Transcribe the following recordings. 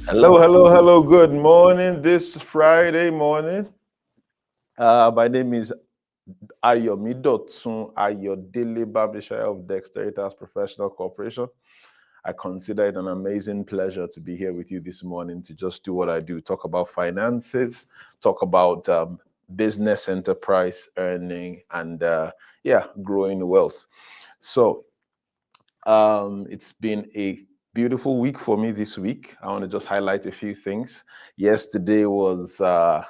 Hello, hello, hello. Good morning. This Friday morning. My name is Dotun Ayodele-Bamisaiye of Dexteritas Professional Corporation. I consider it an amazing pleasure to be here with you this morning to just do what I do, talk about finances, talk about business, enterprise, earning, and growing wealth. So it's been a beautiful week for me this week. I want to just highlight a few things. Yesterday was our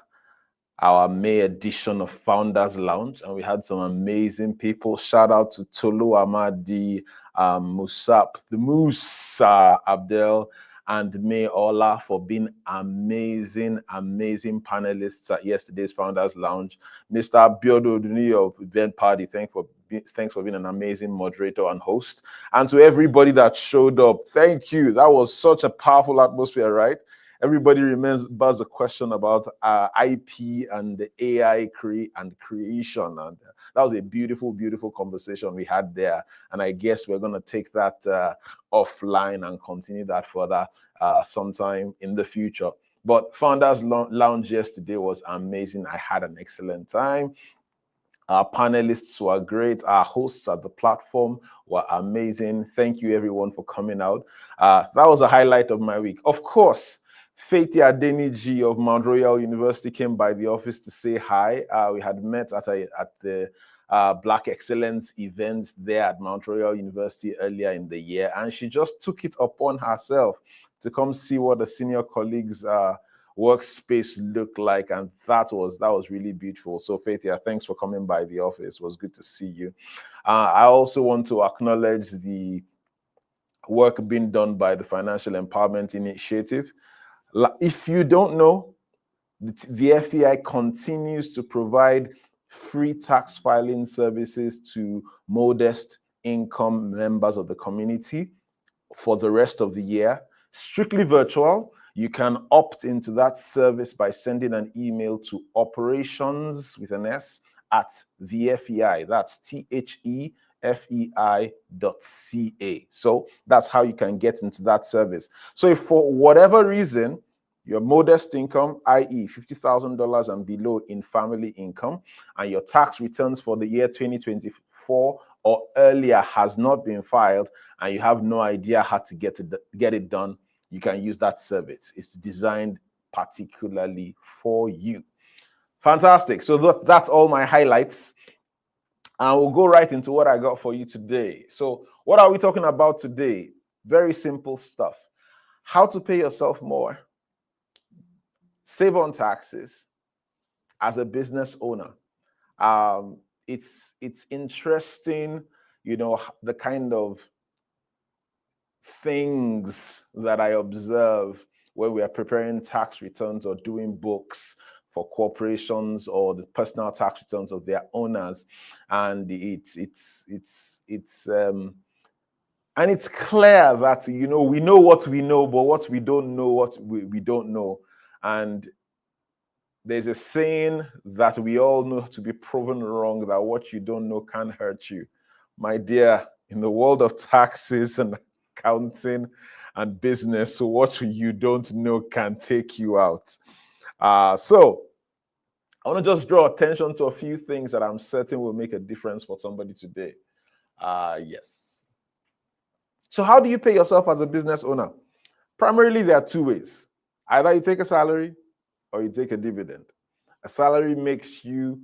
May edition of Founders Lounge, and we had some amazing people. Shout out to Tolu Amadi, Musab, the Moose, Abdel, and May Ola for being amazing panelists at yesterday's Founders Lounge. Mr. Abiodo Duni of Event Party, thanks for being an amazing moderator and host. And to everybody that showed up, thank you. That was such a powerful atmosphere, right? Everybody remembers the question about IP and the AI creation. And that was a beautiful conversation we had there. And I guess we're going to take that offline and continue that further sometime in the future. But Founders Lounge yesterday was amazing. I had an excellent time. Our panelists were great. Our hosts at the platform were amazing. Thank you, everyone, for coming out. That was a highlight of my week. Of course, Faithia Adeniji of Mount Royal University came by the office to say hi. We had met at the Black Excellence event there at Mount Royal University earlier in the year, and she just took it upon herself to come see what the senior colleagues workspace looked like, and that was really beautiful. So Faithia, thanks for coming by the office. It was good to see you. I also want to acknowledge the work being done by the Financial Empowerment Initiative. If you don't know, the FEI continues to provide free tax filing services to modest income members of the community for the rest of the year, strictly virtual. You can opt into that service by sending an email to operations with an S at the FEI. That's THEFEI.ca. So that's how you can get into that service. So if for whatever reason, your modest income, i.e. $50,000 and below in family income, and your tax returns for the year 2024 or earlier has not been filed, and you have no idea how to get it done, you can use that service. It's designed particularly for you. Fantastic. So that's all my highlights. And we'll go right into what I got for you today. So what are we talking about today? Very simple stuff. How to pay yourself more, save on taxes as a business owner. It's interesting, the kind of things that I observe when we are preparing tax returns or doing books for corporations or the personal tax returns of their owners, and it's clear that we know what we know, but what we don't know, what we don't know. And there's a saying that we all know to be proven wrong, that what you don't know can hurt you. My dear, in the world of taxes and accounting and business, so what you don't know can take you out. So I want to just draw attention to a few things that I'm certain will make a difference for somebody today. Yes. So how do you pay yourself as a business owner? Primarily, there are two ways. Either you take a salary or you take a dividend. A salary makes you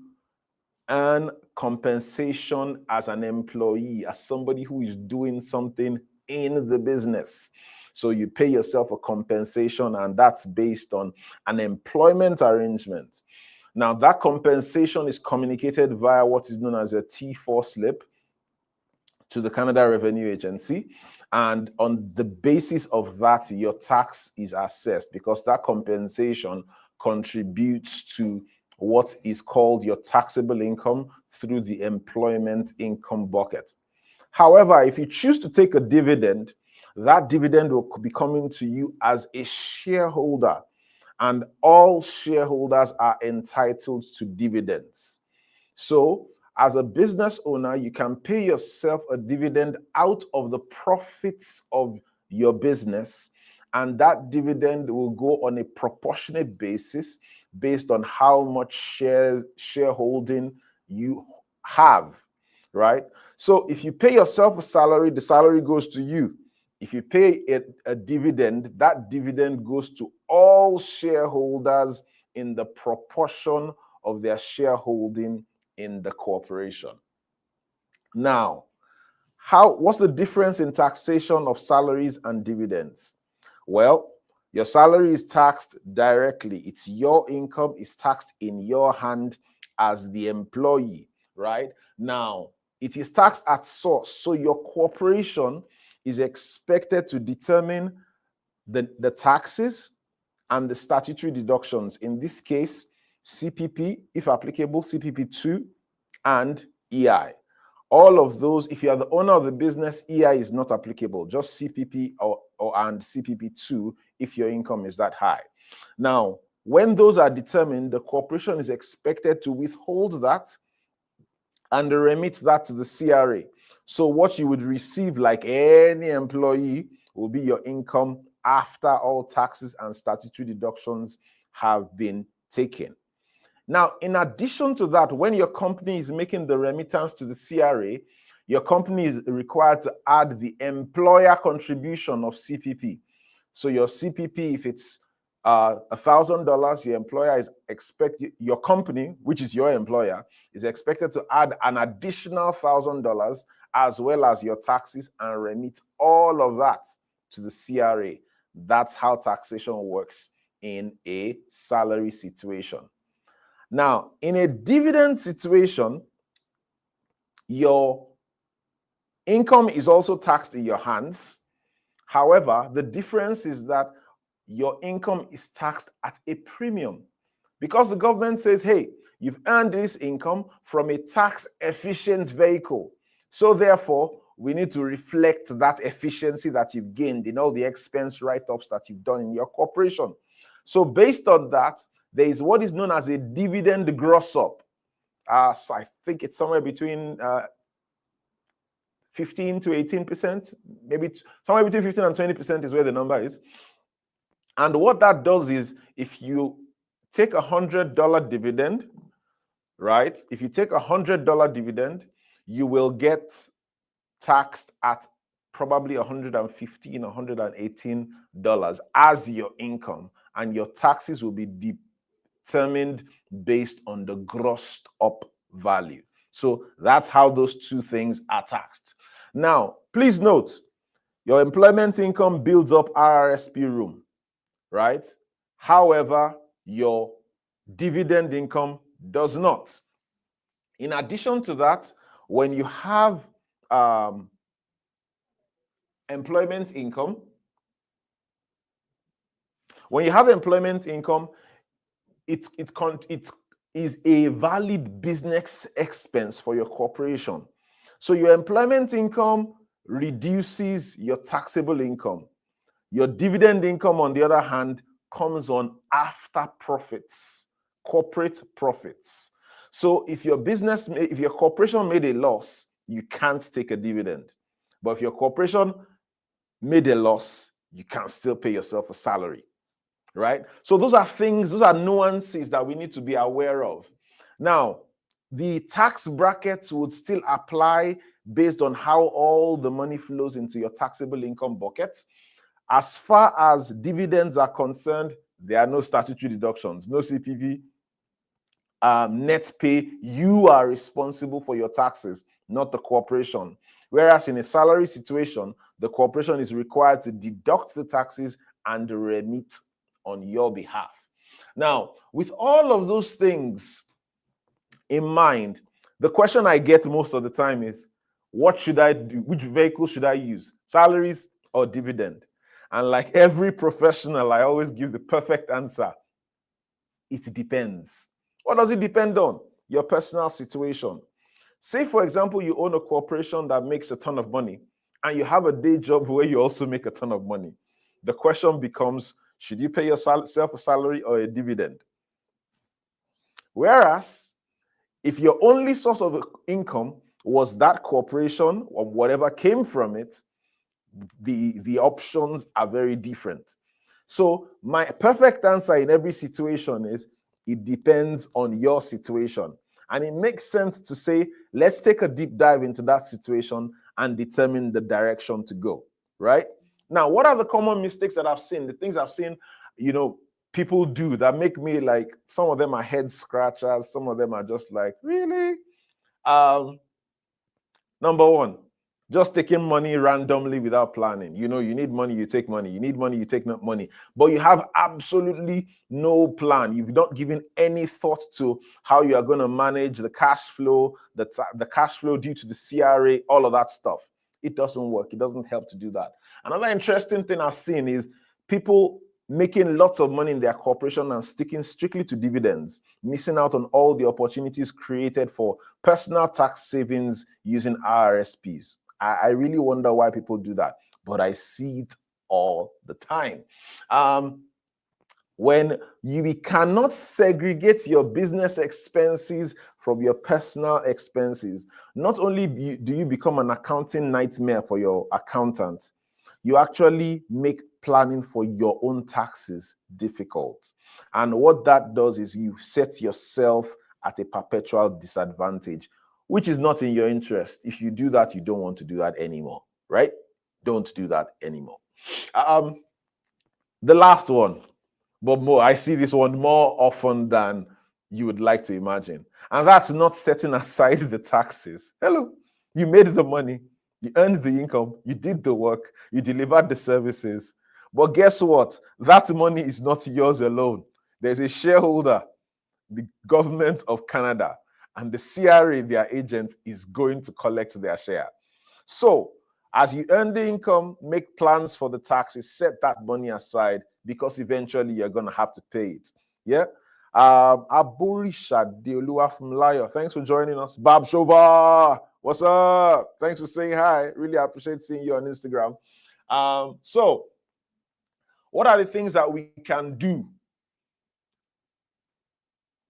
earn compensation as an employee, as somebody who is doing something in the business. So you pay yourself a compensation, and that's based on an employment arrangement. Now, that compensation is communicated via what is known as a T4 slip to the Canada Revenue Agency. And on the basis of that, your tax is assessed, because that compensation contributes to what is called your taxable income through the employment income bucket. However, if you choose to take a dividend, that dividend will be coming to you as a shareholder, and all shareholders are entitled to dividends. So as a business owner, you can pay yourself a dividend out of the profits of your business, and that dividend will go on a proportionate basis based on how much shareholding you have, right? So if you pay yourself a salary, the salary goes to you. If you pay a dividend, that dividend goes to all shareholders in the proportion of their shareholding in the corporation. Now, what's the difference in taxation of salaries and dividends? Well, your salary is taxed directly. It's your income is taxed in your hand as the employee, right? Now, it is taxed at source. So your corporation is expected to determine the taxes and the statutory deductions. In this case, CPP, if applicable, CPP2 and EI. All of those, if you are the owner of the business, EI is not applicable, just CPP and CPP2 if your income is that high. Now, when those are determined, the corporation is expected to withhold that and remit that to the CRA. So what you would receive, like any employee, will be your income after all taxes and statutory deductions have been taken. Now, in addition to that, when your company is making the remittance to the CRA, your company is required to add the employer contribution of CPP. So your CPP, if it's $1,000, your employer is your company, which is your employer, is expected to add an additional $1,000 as well as your taxes and remit all of that to the CRA. That's how taxation works in a salary situation. Now, in a dividend situation, your income is also taxed in your hands. However, the difference is that your income is taxed at a premium because the government says, hey, you've earned this income from a tax-efficient vehicle. So therefore, we need to reflect that efficiency that you've gained in all the expense write-offs that you've done in your corporation. So based on that, there is what is known as a dividend gross up. So I think it's somewhere between 15 to 18%, maybe somewhere between 15 and 20% is where the number is. And what that does is if you take $100 dividend, right? If you take $100 dividend, you will get taxed at probably $115, $118 as your income, and your taxes will be determined based on the grossed up value. So that's how those two things are taxed. Now, please note, your employment income builds up RRSP room, right? However, your dividend income does not. In addition to that, when you have employment income, it is a valid business expense for your corporation. So your employment income reduces your taxable income. Your dividend income, on the other hand, comes on after profits, corporate profits. So if your corporation made a loss, you can't take a dividend. But if your corporation made a loss, you can still pay yourself a salary, right? So those are nuances that we need to be aware of. Now, the tax brackets would still apply based on how all the money flows into your taxable income bucket. As far as dividends are concerned, there are no statutory deductions, no CPP, net pay. You are responsible for your taxes, not the corporation. Whereas in a salary situation, the corporation is required to deduct the taxes and remit on your behalf. Now, with all of those things in mind, the question I get most of the time is, what should I do? Which vehicle should I use? Salaries or dividend? And like every professional, I always give the perfect answer. It depends. What does it depend on? Your personal situation. Say, for example, you own a corporation that makes a ton of money and you have a day job where you also make a ton of money. The question becomes, should you pay yourself a salary or a dividend? Whereas, if your only source of income was that corporation or whatever came from it, the options are very different. So my perfect answer in every situation is it depends on your situation. And it makes sense to say, let's take a deep dive into that situation and determine the direction to go, right? Now, what are the common mistakes that I've seen? The things I've seen, people do that make me like, some of them are head scratchers, some of them are just like, really? Number one, just taking money randomly without planning. You need money, you take money. You need money, you take money. But you have absolutely no plan. You've not given any thought to how you are going to manage the cash flow, the cash flow due to the CRA, all of that stuff. It doesn't work. It doesn't help to do that. Another interesting thing I've seen is people making lots of money in their corporation and sticking strictly to dividends, missing out on all the opportunities created for personal tax savings using RRSPs. I really wonder why people do that, but I see it all the time. When you cannot segregate your business expenses from your personal expenses, not only do you become an accounting nightmare for your accountant, you actually make planning for your own taxes difficult. And what that does is you set yourself at a perpetual disadvantage, which is not in your interest. If you do that, you don't want to do that anymore, right? Don't do that anymore. The last one, but I see this one more often than you would like to imagine. And that's not setting aside the taxes. Hello, you made the money, you earned the income, you did the work, you delivered the services. But guess what? That money is not yours alone. There's a shareholder, the government of Canada, and the CRA, their agent, is going to collect their share. So as you earn the income, make plans for the taxes, set that money aside, because eventually you're going to have to pay it. Yeah. Aborisha Deoluwa from Layo, thanks for joining us. Bab Shova, what's up? Thanks for saying hi. Really appreciate seeing you on Instagram. So what are the things that we can do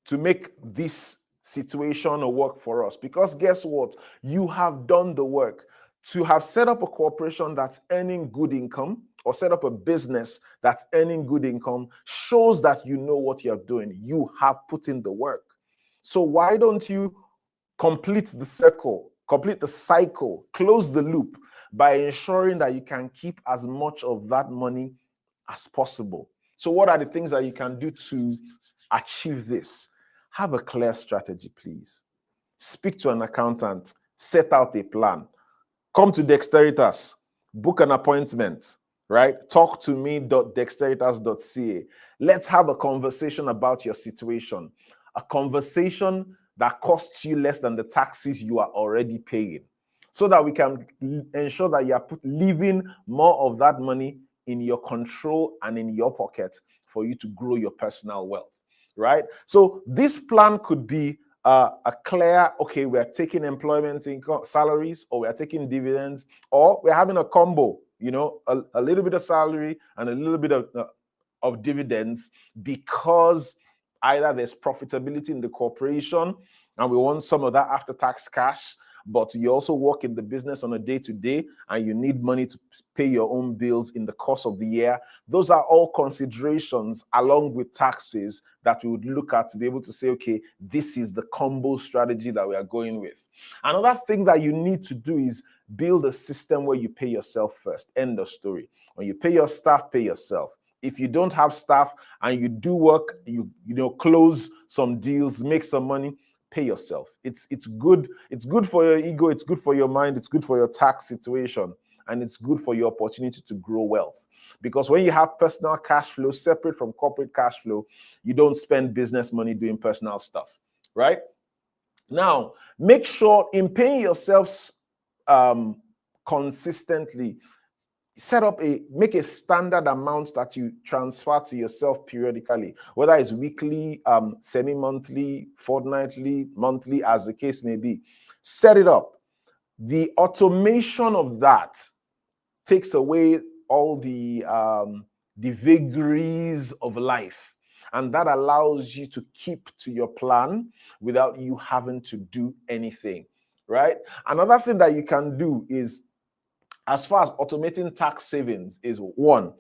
to make this situation work for us? Because guess what? You have done the work. To have set up a corporation that's earning good income, or set up a business that's earning good income, shows that you know what you're doing. You have put in the work. So why don't you complete the circle, complete the cycle, close the loop by ensuring that you can keep as much of that money as possible? So what are the things that you can do to achieve this? Have a clear strategy, please. Speak to an accountant, set out a plan. Come to Dexteritas, book an appointment, right? Talk to me.dexteritas.ca. Let's have a conversation about your situation, a conversation that costs you less than the taxes you are already paying, so that we can ensure that you are leaving more of that money in your control and in your pocket for you to grow your personal wealth, right? So this plan could be a clear, okay, we're taking employment income, salaries, or we're taking dividends, or we're having a combo, a little bit of salary and a little bit of dividends, because either there's profitability in the corporation and we want some of that after-tax cash, but you also work in the business on a day-to-day and you need money to pay your own bills in the course of the year. Those are all considerations along with taxes that we would look at to be able to say, okay, this is the combo strategy that we are going with. Another thing that you need to do is build a system where you pay yourself first. End of story. When you pay your staff, pay yourself. If you don't have staff and you do work, you close some deals, make some money, pay yourself. It's good. It's good for your ego. It's good for your mind. It's good for your tax situation. And it's good for your opportunity to grow wealth. Because when you have personal cash flow separate from corporate cash flow, you don't spend business money doing personal stuff, right? Now, make sure in paying yourselves consistently, make a standard amount that you transfer to yourself periodically, whether it's weekly, semi-monthly, fortnightly, monthly, as the case may be. Set it up. The automation of that takes away all the vagaries of life, and that allows you to keep to your plan without you having to do anything, right? Another thing that you can do is, as far as automating tax savings, is one,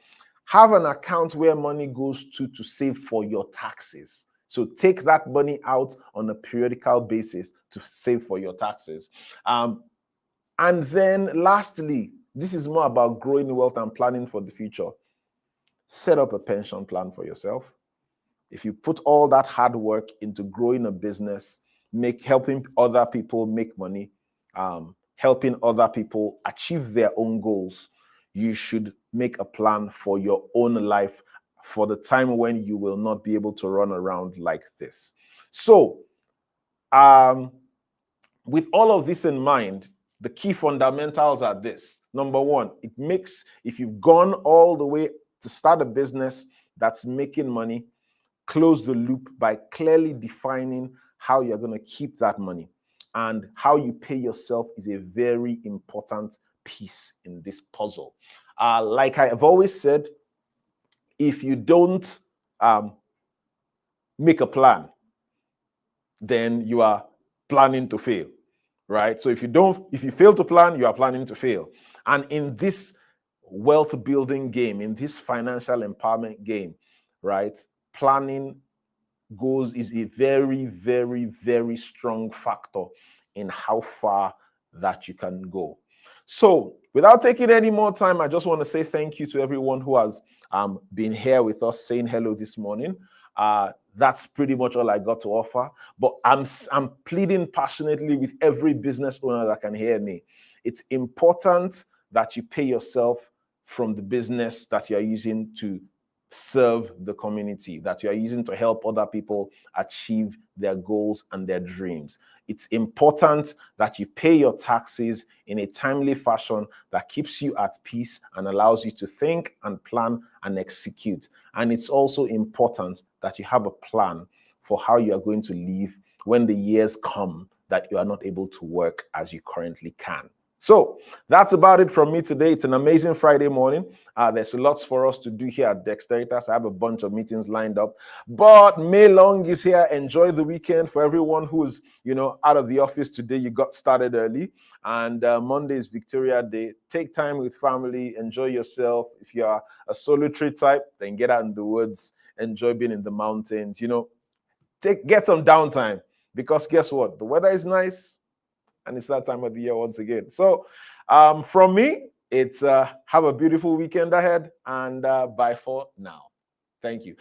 Have an account where money goes to save for your taxes. So take that money out on a periodical basis to save for your taxes. And then lastly, this is more about growing wealth and planning for the future. Set up a pension plan for yourself. If you put all that hard work into growing a business, helping other people make money, helping other people achieve their own goals, you should make a plan for your own life for the time when you will not be able to run around like this. So, with all of this in mind, the key fundamentals are this. Number one, if you've gone all the way to start a business that's making money, close the loop by clearly defining how you're going to keep that money. And how you pay yourself is a very important piece in this puzzle. Like I have always said, if you don't make a plan, then you are planning to fail, right? So if you fail to plan, you are planning to fail. And in this wealth building game, in this financial empowerment game, right, planning is a very, very, very strong factor in how far that you can go. So without taking any more time, I just want to say thank you to everyone who has been here with us saying hello this morning. That's pretty much all I got to offer. But I'm pleading passionately with every business owner that can hear me. It's important that you pay yourself from the business that you're using to serve the community, that you are using to help other people achieve their goals and their dreams. It's important that you pay your taxes in a timely fashion that keeps you at peace and allows you to think and plan and execute. And it's also important that you have a plan for how you are going to live when the years come that you are not able to work as you currently can. So that's about it from me today. It's an amazing Friday morning. There's lots for us to do here at Dexteritas. I have a bunch of meetings lined up, but May Long is here. Enjoy the weekend. For everyone who's out of the office today, you got started early, and Monday is Victoria Day. Take time with family. Enjoy yourself. If you are a solitary type, then get out in the woods. Enjoy being in the mountains. Get some downtime, because guess what? The weather is nice. And it's that time of the year once again. So from me, it's have a beautiful weekend ahead, and bye for now. Thank you.